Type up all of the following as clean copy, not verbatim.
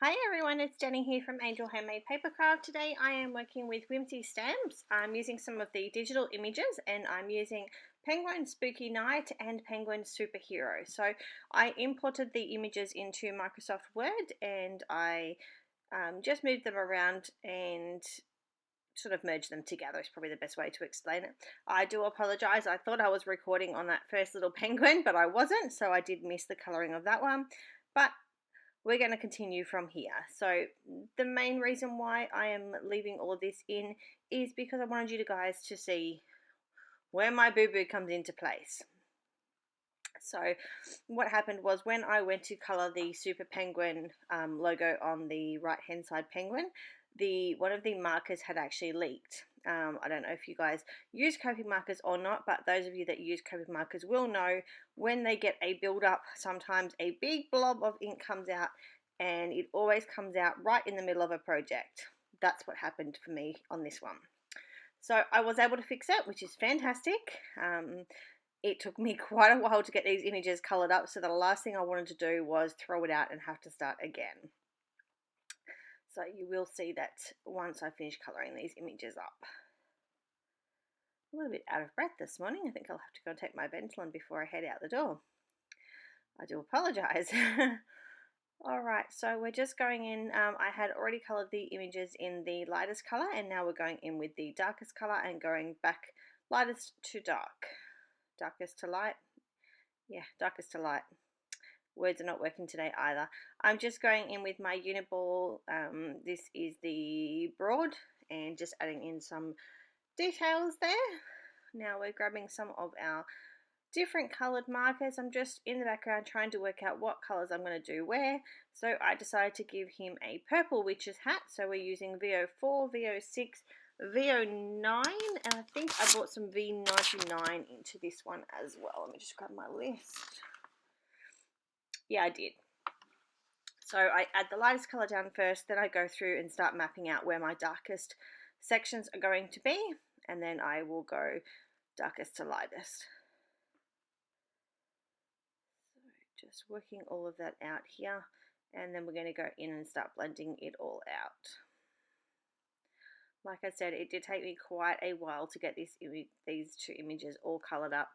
Hi everyone, it's Jenny here from Angel Handmade Papercraft. Today I am working with Whimsy stamps. I'm using some of the digital images and I'm using Penguin Spooky Night and Penguin Superhero. So I imported the images into Microsoft Word and I just moved them around and sort of merged them together is probably the best way to explain it. I do apologize. I thought I was recording on that first little penguin, but I wasn't, so I did miss the coloring of that one. But we're going to continue from here. So the main reason why I am leaving all of this in is because I wanted you guys to see where my boo-boo comes into place. So what happened was when I went to color the Super Penguin logo on the right hand side penguin, one of the markers had actually leaked. I don't know if you guys use Copic markers or not, but those of you that use Copic markers will know when they get a build up, sometimes a big blob of ink comes out and it always comes out right in the middle of a project. That's what happened for me on this one. So I was able to fix it, which is fantastic. It took me quite a while to get these images colored up, so the last thing I wanted to do was throw it out and have to start again. So you will see that once I finish colouring these images up. A little bit out of breath this morning. I think I'll have to go and take my Ventolin before I head out the door. I do apologise. Alright, so we're just going in. I had already coloured the images in the lightest colour and now we're going in with the darkest colour and going back lightest to dark. Darkest to light. Yeah, darkest to light. Words are not working today either. I'm just going in with my Uni-Ball. This is the broad and just adding in some details there. Now we're grabbing some of our different coloured markers. I'm just in the background trying to work out what colours I'm going to do where. So I decided to give him a purple witch's hat. So we're using VO4, VO6, VO9, and I think I bought some V99 into this one as well. Let me just grab my list. Yeah, I did. So I add the lightest colour down first, then I go through and start mapping out where my darkest sections are going to be, and then I will go darkest to lightest. So just working all of that out here, and then we're going to go in and start blending it all out. Like I said, it did take me quite a while to get these two images all coloured up.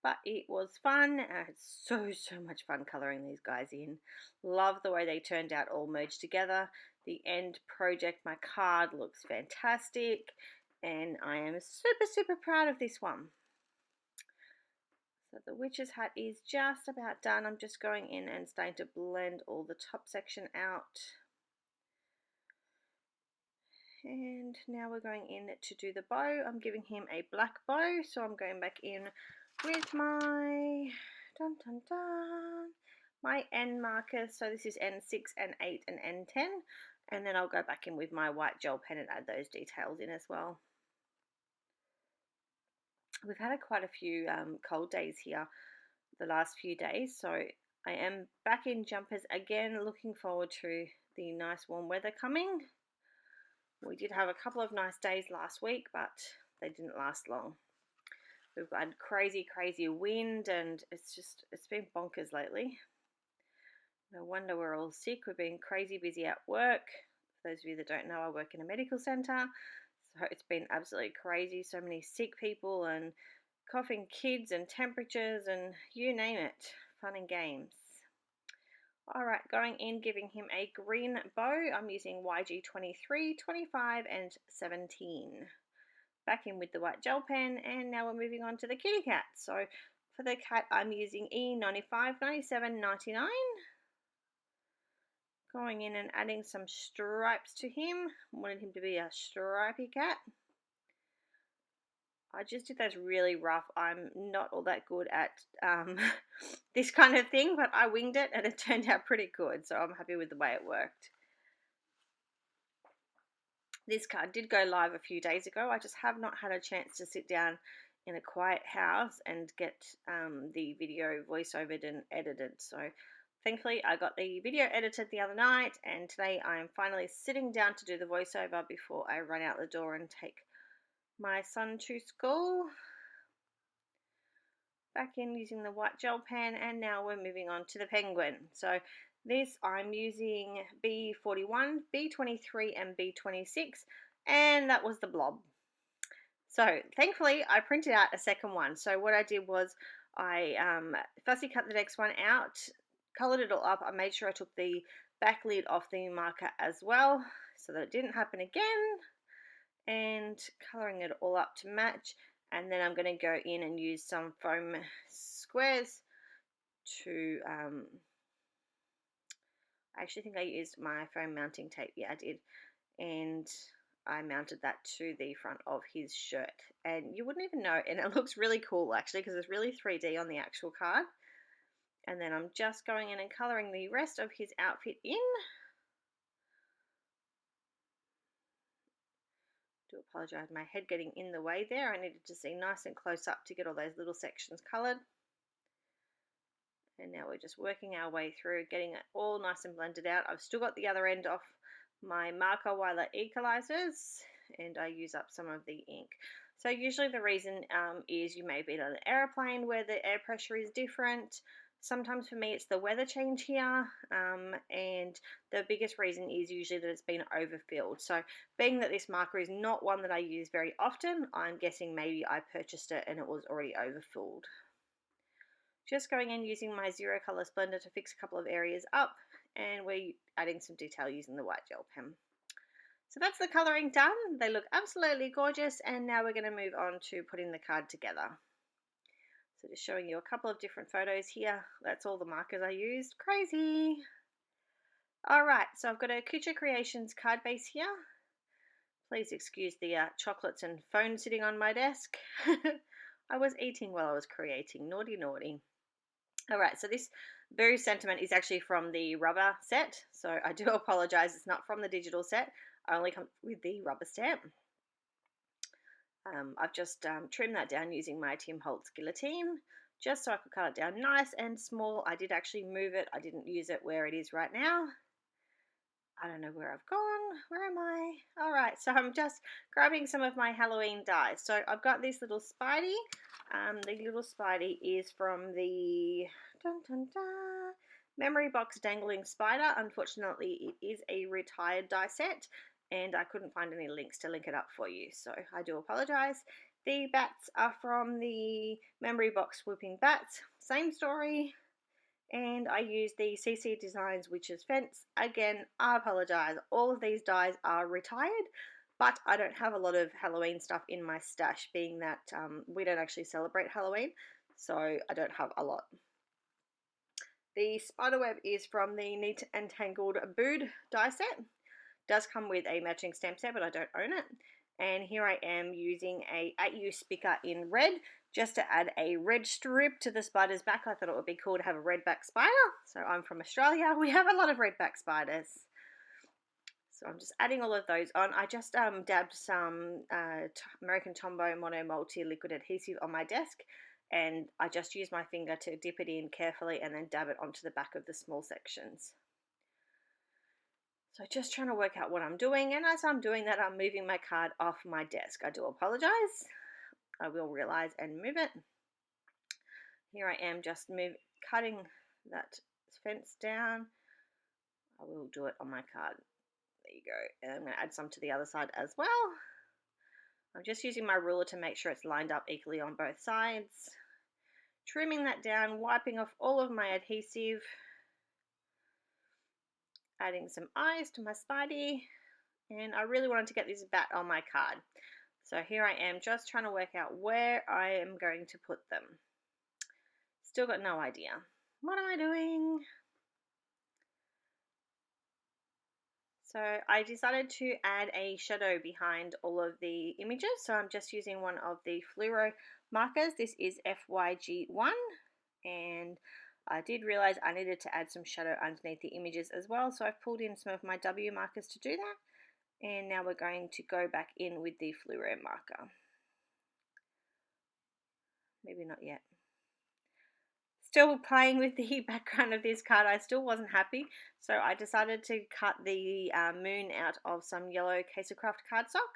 But it was fun. I had so much fun colouring these guys in. Love the way they turned out all merged together. The end project, my card, looks fantastic. And I am super proud of this one. So the witch's hat is just about done. I'm just going in and starting to blend all the top section out. And now we're going in to do the bow. I'm giving him a black bow, so I'm going back in with my my N markers. So this is N6, N8 and N10, and then I'll go back in with my white gel pen and add those details in as well. We've had quite a few cold days here the last few days, so I am back in jumpers again, looking forward to the nice warm weather coming. We did have a couple of nice days last week, but they didn't last long. We've had crazy wind and it's been bonkers lately. No wonder we're all sick. We've been crazy busy at work. For those of you that don't know, I work in a medical centre, so it's been absolutely crazy. So many sick people and coughing kids and temperatures and you name it. Fun and games. Alright, going in, giving him a green bow. I'm using YG 23, 25 and 17. Back in with the white gel pen, and now we're moving on to the kitty cat. So for the cat, I'm using E95, 97, 99. Going in and adding some stripes to him. I wanted him to be a stripy cat. I just did those really rough. I'm not all that good at this kind of thing, but I winged it and it turned out pretty good. So I'm happy with the way it worked. This card did go live a few days ago. I just have not had a chance to sit down in a quiet house and get the video voiceovered and edited. So thankfully I got the video edited the other night, and today I am finally sitting down to do the voiceover before I run out the door and take my son to school. Back in using the white gel pen, and now we're moving on to the penguin. So This I'm using B41, B23 and B26, and that was the blob. So thankfully I printed out a second one. So what I did was I fussy cut the next one out, colored it all up. I made sure I took the back lid off the marker as well so that it didn't happen again, and coloring it all up to match. And then I'm going to go in and use some foam squares to I actually think I used my foam mounting tape. Yeah, I did. And I mounted that to the front of his shirt, and you wouldn't even know, and it looks really cool actually because it's really 3D on the actual card. And then I'm just going in and colouring the rest of his outfit in. I do apologise, my head getting in the way there. I needed to see nice and close up to get all those little sections coloured. And now we're just working our way through, getting it all nice and blended out. I've still got the other end off my marker while it equalizes, and I use up some of the ink. So usually the reason is you may be on an airplane where the air pressure is different. Sometimes for me it's the weather change here, and the biggest reason is usually that it's been overfilled. So being that this marker is not one that I use very often, I'm guessing maybe I purchased it and it was already overfilled. Just going in using my zero color blender to fix a couple of areas up, and we're adding some detail using the white gel pen. So that's the colouring done. They look absolutely gorgeous, and now we're going to move on to putting the card together. So just showing you a couple of different photos here. That's all the markers I used. Crazy! Alright, so I've got a Kucha Creations card base here. Please excuse the chocolates and phone sitting on my desk. I was eating while I was creating. Naughty, naughty. Alright, so this Boo sentiment is actually from the rubber set, so I do apologise, it's not from the digital set. I only come with the rubber stamp. I've just trimmed that down using my Tim Holtz guillotine, just so I could cut it down nice and small. I did actually move it, I didn't use it where it is right now. I don't know where I've gone. Where am I? Alright, so I'm just grabbing some of my Halloween dies. So I've got this little Spidey. The little Spidey is from the Memory Box Dangling Spider. Unfortunately, it is a retired die set, and I couldn't find any links to link it up for you, so I do apologise. The bats are from the Memory Box Whooping Bats. Same story. And I use the CC Designs Witch's Fence. Again, I apologise. All of these dies are retired, but I don't have a lot of Halloween stuff in my stash, being that we don't actually celebrate Halloween, so I don't have a lot. The spiderweb is from the Neat and Tangled Bood die set. Does come with a matching stamp set, but I don't own it. And here I am using a 8U spicker in red, just to add a red strip to the spider's back. I thought it would be cool to have a redback spider. So I'm from Australia. We have a lot of redback spiders. So I'm just adding all of those on. I just dabbed some American Tombow Mono Multi liquid adhesive on my desk, and I just use my finger to dip it in carefully and then dab it onto the back of the small sections. So just trying to work out what I'm doing, and as I'm doing that, I'm moving my card off my desk. I do apologise. I will realise and move it. Here I am just cutting that fence down. I will do it on my card. There you go. And I'm going to add some to the other side as well. I'm just using my ruler to make sure it's lined up equally on both sides. Trimming that down, wiping off all of my adhesive. Adding some eyes to my Spidey. And I really wanted to get this bat on my card. So here I am just trying to work out where I am going to put them. Still got no idea. What am I doing? So I decided to add a shadow behind all of the images. So I'm just using one of the fluoro markers. This is FYG1, and I did realize I needed to add some shadow underneath the images as well. So I've pulled in some of my W markers to do that. And now we're going to go back in with the fluoro marker. Maybe not yet. Still playing with the background of this card. I still wasn't happy, so I decided to cut the moon out of some yellow Papercraft cardstock,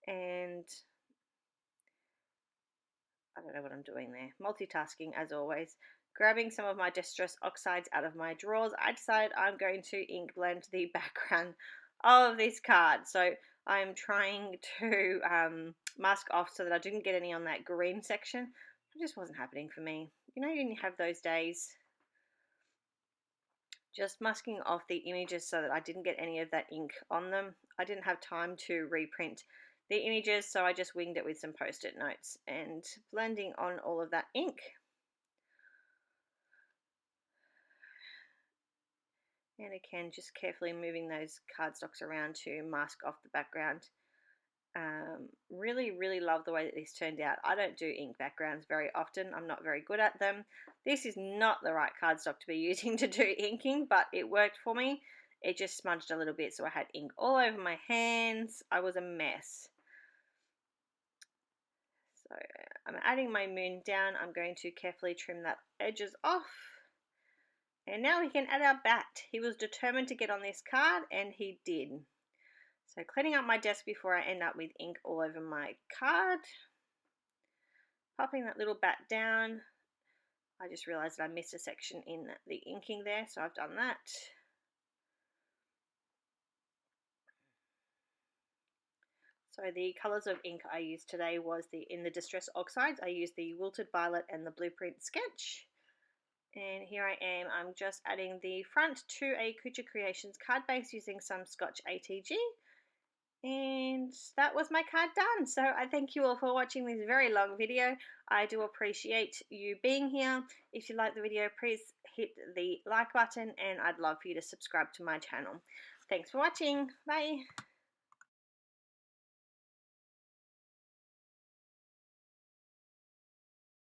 and I don't know what I'm doing there. Multitasking as always. grabbing some of my Distress Oxides out of my drawers, I decided I'm going to ink blend the background of this card. So I'm trying to mask off so that I didn't get any on that green section. It just wasn't happening for me. You know, you have those days. Just masking off the images so that I didn't get any of that ink on them. I didn't have time to reprint the images, so I just winged it with some post-it notes and blending on all of that ink. And again, just carefully moving those cardstocks around to mask off the background. Really love the way that this turned out. I don't do ink backgrounds very often. I'm not very good at them. This is not the right cardstock to be using to do inking, but it worked for me. It just smudged a little bit, so I had ink all over my hands. I was a mess. So I'm adding my moon down. I'm going to carefully trim that edges off. And now we can add our bat. He was determined to get on this card, and he did. So cleaning up my desk before I end up with ink all over my card. Popping that little bat down. I just realized that I missed a section in the inking there, so I've done that. So the colors of ink I used today was in the Distress Oxides, I used the Wilted Violet and the Blueprint Sketch. And here I am, I'm just adding the front to a Kucha Creations card base using some Scotch ATG. And that was my card done. So I thank you all for watching this very long video. I do appreciate you being here. If you like the video, please hit the like button, and I'd love for you to subscribe to my channel. Thanks for watching. Bye.